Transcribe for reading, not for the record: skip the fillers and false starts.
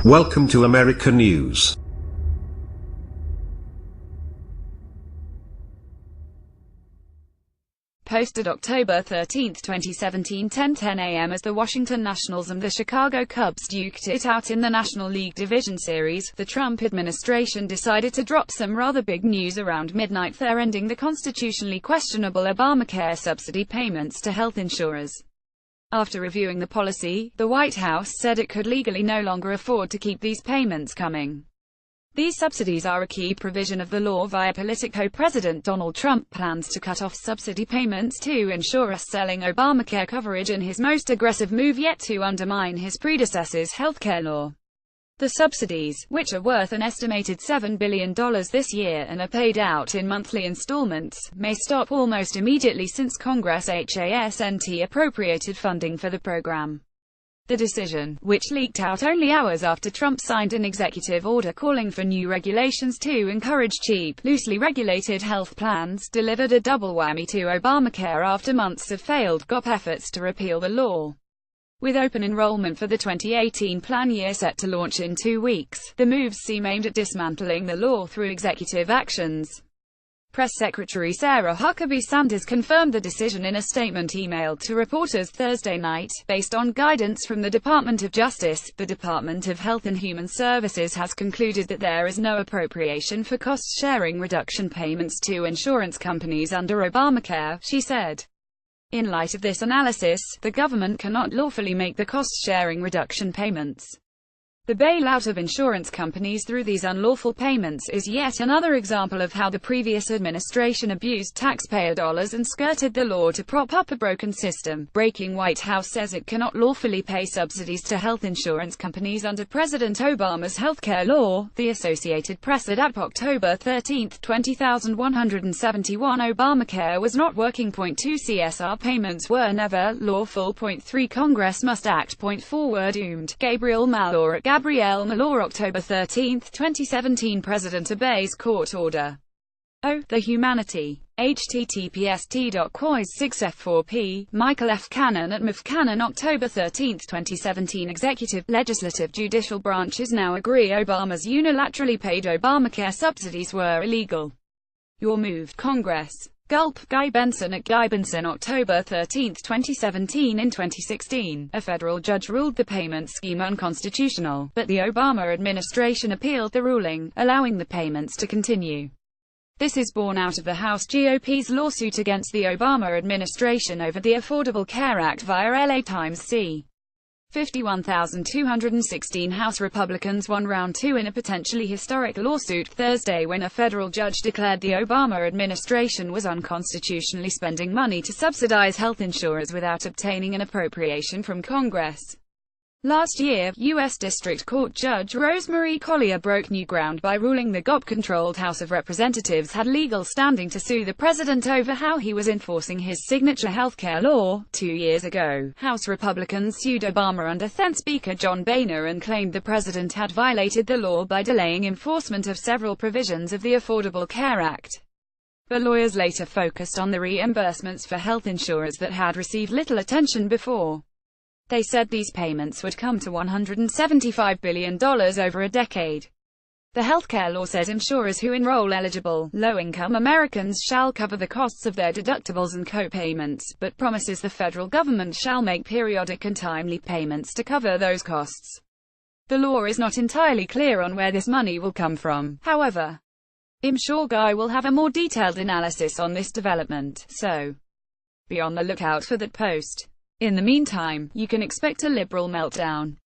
Welcome to America News. Posted October 13, 2017, 10:10 a.m. as the Washington Nationals and the Chicago Cubs duked it out in the National League Division Series, the Trump administration decided to drop some rather big news around midnight, there ending the constitutionally questionable Obamacare subsidy payments to health insurers. After reviewing the policy, the White House said it could legally no longer afford to keep these payments coming. These subsidies are a key provision of the law via Politico. President Donald Trump plans to cut off subsidy payments to insurers selling Obamacare coverage in his most aggressive move yet to undermine his predecessor's healthcare law. The subsidies, which are worth an estimated $7 billion this year and are paid out in monthly installments, may stop almost immediately since Congress hasn't appropriated funding for the program. The decision, which leaked out only hours after Trump signed an executive order calling for new regulations to encourage cheap, loosely regulated health plans, delivered a double whammy to Obamacare after months of failed GOP efforts to repeal the law. With open enrollment for the 2018 plan year set to launch in 2 weeks, the moves seem aimed at dismantling the law through executive actions. Press Secretary Sarah Huckabee Sanders confirmed the decision in a statement emailed to reporters Thursday night. Based on guidance from the Department of Justice, the Department of Health and Human Services has concluded that there is no appropriation for cost-sharing reduction payments to insurance companies under Obamacare, she said. In light of this analysis, the government cannot lawfully make the cost-sharing reduction payments. The bailout of insurance companies through these unlawful payments is yet another example of how the previous administration abused taxpayer dollars and skirted the law to prop up a broken system. Breaking: White House says it cannot lawfully pay subsidies to health insurance companies under President Obama's healthcare law, the Associated Press said at October 13, 20,171 Obamacare was not working. Point 2 CSR payments were never lawful. Point 3 Congress must act. Point 4 were doomed. Gabrielle Mallour, October 13, 2017 President obeys court order. The Humanity. https://t.cois6f4p, Michael F. Cannon at MF Cannon, October 13, 2017 Executive, Legislative, Judicial branches now agree Obama's unilaterally paid Obamacare subsidies were illegal. Your move, Congress. Gulp. Guy Benson at Guy Benson, October 13, 2017 In 2016, a federal judge ruled the payment scheme unconstitutional, but the Obama administration appealed the ruling, allowing the payments to continue. This is born out of the House GOP's lawsuit against the Obama administration over the Affordable Care Act via LA Times c. 51,216 House Republicans won round 2 in a potentially historic lawsuit Thursday when a federal judge declared the Obama administration was unconstitutionally spending money to subsidize health insurers without obtaining an appropriation from Congress. Last year, U.S. District Court Judge Rosemary Collyer broke new ground by ruling the GOP-controlled House of Representatives had legal standing to sue the president over how he was enforcing his signature healthcare law. 2 years ago, House Republicans sued Obama under then Speaker John Boehner and claimed the president had violated the law by delaying enforcement of several provisions of the Affordable Care Act. But lawyers later focused on the reimbursements for health insurers that had received little attention before. They said these payments would come to $175 billion over a decade. The healthcare law says insurers who enroll eligible, low-income Americans shall cover the costs of their deductibles and co-payments, but promises the federal government shall make periodic and timely payments to cover those costs. The law is not entirely clear on where this money will come from, however. I'm sure Guy will have a more detailed analysis on this development, so be on the lookout for that post. In the meantime, you can expect a liberal meltdown.